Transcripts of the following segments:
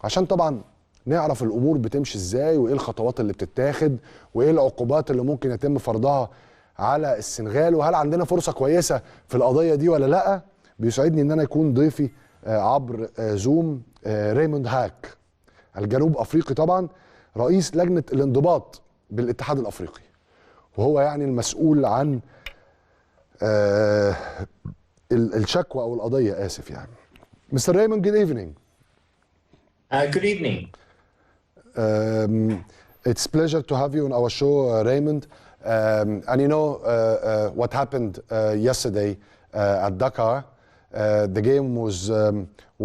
عشان طبعا نعرف الامور بتمشي ازاي، وايه الخطوات اللي بتتاخد، وايه العقوبات اللي ممكن يتم فرضها على السنغال، وهل عندنا فرصه كويسه في القضيه دي ولا لا. بيسعدني ان انا يكون ضيفي عبر زوم ريموند هاك، الجنوب افريقي طبعا، رئيس لجنه الانضباط بالاتحاد الافريقي، وهو يعني المسؤول عن الشكوى او القضيه، اسف يعني. Mr. Raymond, good evening. Good evening. It's a pleasure to have you on our show, Raymond. And you know what happened yesterday at Dakar. The game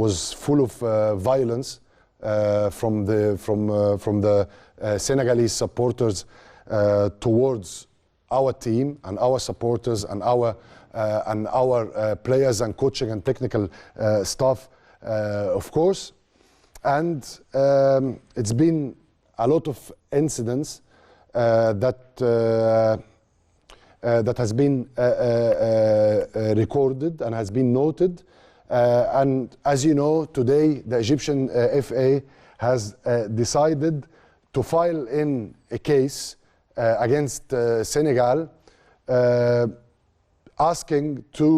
was full of violence from the Senegalese supporters towards our team and our supporters and our players and coaching and technical staff, of course. And it's been a lot of incidents that has been recorded and has been noted. And as you know, today the Egyptian FA has decided to file in a case against Senegal, asking to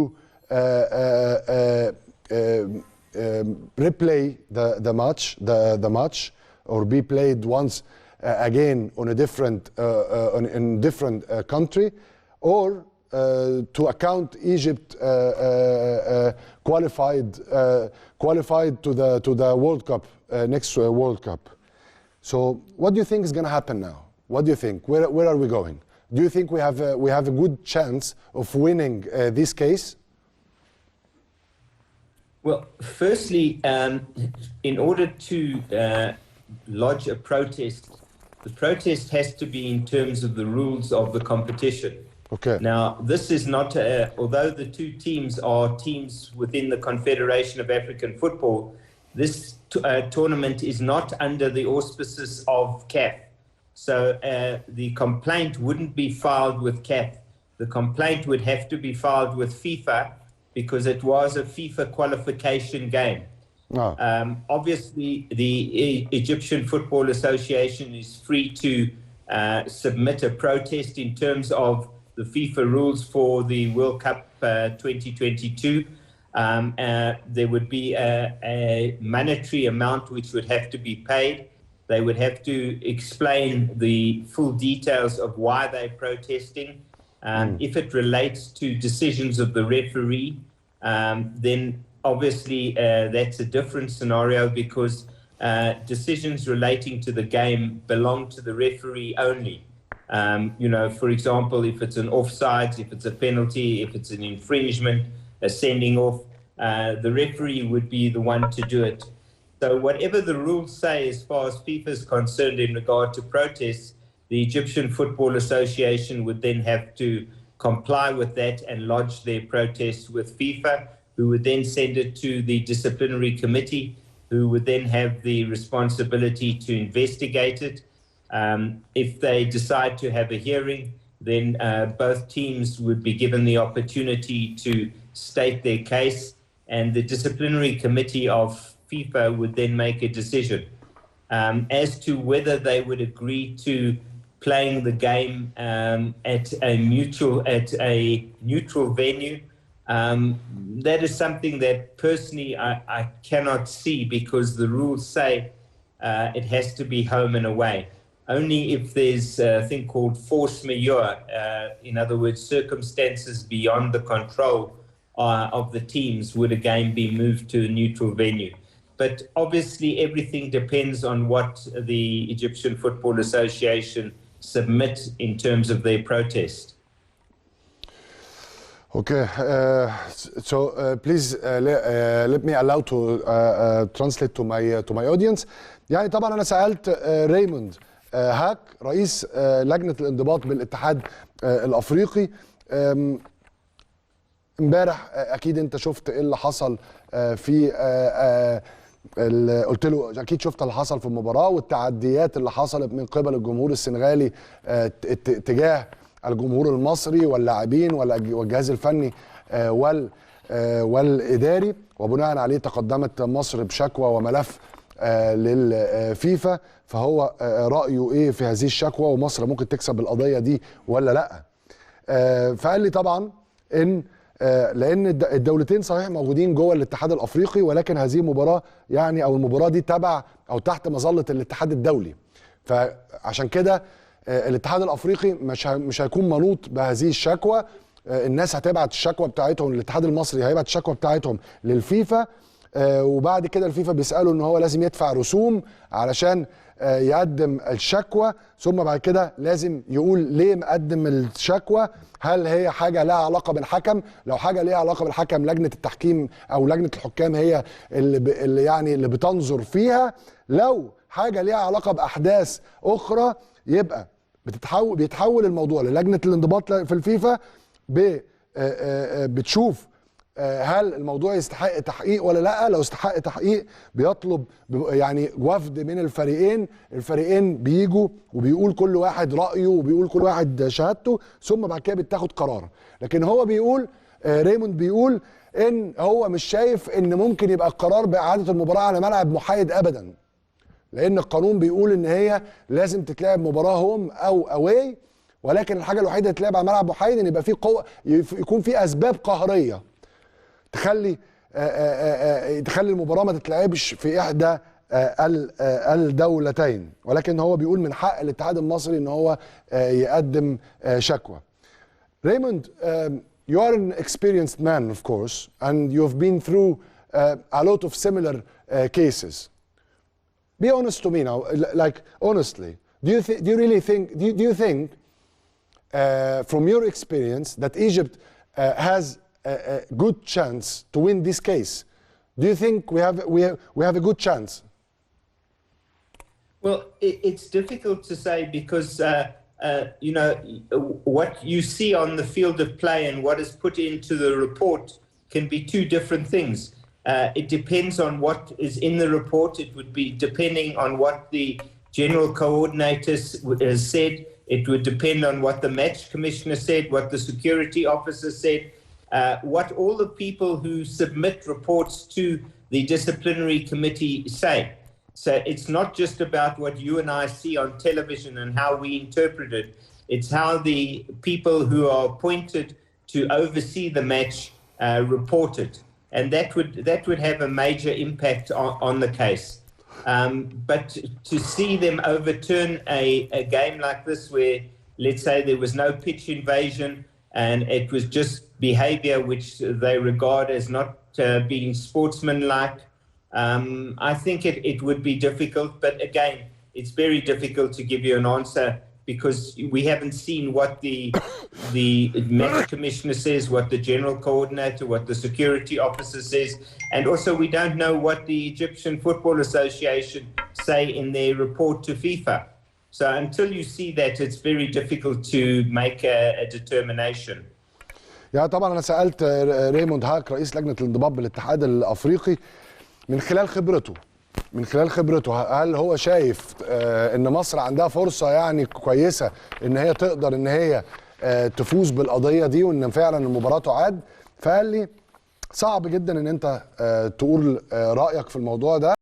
replay the match, or be played once again on a different country, or to account Egypt qualified to the World Cup, next World Cup. So what do you think is going to happen now? What do you think? Where are we going? Do you think we have a good chance of winning this case? Well, firstly, in order to lodge a protest, the protest has to be in terms of the rules of the competition. Okay. Now, this is not, although the two teams are teams within the Confederation of African Football, this tournament is not under the auspices of CAF. So the complaint wouldn't be filed with CAF. The complaint would have to be filed with FIFA, because it was a FIFA qualification game. Oh. Obviously, the Egyptian Football Association is free to submit a protest in terms of the FIFA rules for the World Cup 2022. There would be a monetary amount which would have to be paid. They would have to explain the full details of why they're protesting. If it relates to decisions of the referee, then obviously that's a different scenario, because decisions relating to the game belong to the referee only. You know, for example, if it's an offside, if it's a penalty, if it's an infringement, a sending off, the referee would be the one to do it. So whatever the rules say as far as FIFA is concerned in regard to protests, the Egyptian Football Association would then have to comply with that and lodge their protests with FIFA, who would then send it to the disciplinary committee, who would then have the responsibility to investigate it. If they decide to have a hearing, then both teams would be given the opportunity to state their case, and the disciplinary committee of FIFA would then make a decision as to whether they would agree to playing the game at a neutral venue. That is something that personally I cannot see, because the rules say it has to be home and away. Only if there's a thing called force majeure, in other words, circumstances beyond the control of the teams, would a game be moved to a neutral venue. But obviously everything depends on what the Egyptian Football Association submit in terms of their protest. Okay, so please let me allow to translate to my audience. يعني طبعا انا سالت ريموند هاك رئيس لجنه الانضباط بالاتحاد الافريقي. امبارح اكيد انت شفت ايه اللي حصل في قلت له اكيد شفت اللي حصل في المباراه والتعديات اللي حصلت من قبل الجمهور السنغالي تجاه الجمهور المصري واللاعبين والجهاز الفني والاداري، وبناء عليه تقدمت مصر بشكوى وملف للفيفا، فهو رايه ايه في هذه الشكوى ومصر ممكن تكسب القضيه دي ولا لا. فقال لي طبعا ان لان الدولتين صحيح موجودين جوه الاتحاد الافريقي، ولكن هذه مباراه يعني او المباراه دي تبع او تحت مظله الاتحاد الدولي، فعشان كده الاتحاد الافريقي مش هيكون منوط بهذه الشكوى. الناس هتبعت الشكوى بتاعتهم، الاتحاد المصري هيبعت الشكوى بتاعتهم للفيفا، وبعد كده الفيفا بيسأله ان هو لازم يدفع رسوم علشان يقدم الشكوى، ثم بعد كده لازم يقول ليه مقدم الشكوى، هل هي حاجة لها علاقة بالحكم، لو حاجة ليها علاقة بالحكم لجنة التحكيم او لجنة الحكام هي اللي يعني اللي بتنظر فيها، لو حاجة ليها علاقة بأحداث أخرى يبقى بيتحول الموضوع للجنة الانضباط في الفيفا، بتشوف هل الموضوع يستحق تحقيق ولا لا. لو استحق تحقيق بيطلب يعني وفد من الفريقين بيجوا وبيقول كل واحد رأيه وبيقول كل واحد شهادته، ثم بعد كده بيتاخد قرار. لكن هو بيقول ريموند بيقول ان هو مش شايف ان ممكن يبقى القرار بإعادة المباراة على ملعب محايد ابدا، لان القانون بيقول ان هي لازم تتلعب مباراة هوم او اواي، ولكن الحاجة الوحيدة اللي تتلعب على ملعب محايد ان يبقى فيه يكون فيه اسباب قهرية تخلي المباراة ما تتلعبش في إحدى الدولتين. ولكن هو بيقول من حق الاتحاد المصري ان هو يقدم شكوى. Raymond, you are an experienced man, of course, and you've been through a lot of similar cases. Be honest to me now, like honestly, do you really think, do you think from your experience that Egypt has a good chance to win this case? Do you think we have a good chance? Well, it's difficult to say because you know what you see on the field of play and what is put into the report can be two different things. It depends on what is in the report. It would be depending on what the general coordinator has said. It would depend on what the match commissioner said, what the security officer said. What all the people who submit reports to the disciplinary committee say. So it's not just about what you and I see on television and how we interpret it. It's how the people who are appointed to oversee the match report it. And that would have a major impact on the case. But to see them overturn a game like this where, let's say, there was no pitch invasion and it was just behavior which they regard as not being sportsmanlike, I think it would be difficult. But again, it's very difficult to give you an answer because we haven't seen what the match commissioner says, what the general coordinator, what the security officer says, and also we don't know what the Egyptian Football Association say in their report to FIFA. So until you see that, it's very difficult to make a determination. يعني طبعا انا سالت ريموند هاك رئيس لجنه الانضباط بالاتحاد الافريقي من خلال خبرته هل هو شايف ان مصر عندها فرصه يعني كويسه ان هي تقدر ان هي تفوز بالقضيه دي وان فعلا المباراه تعاد. فقال لي صعب جدا ان انت تقول رايك في الموضوع ده.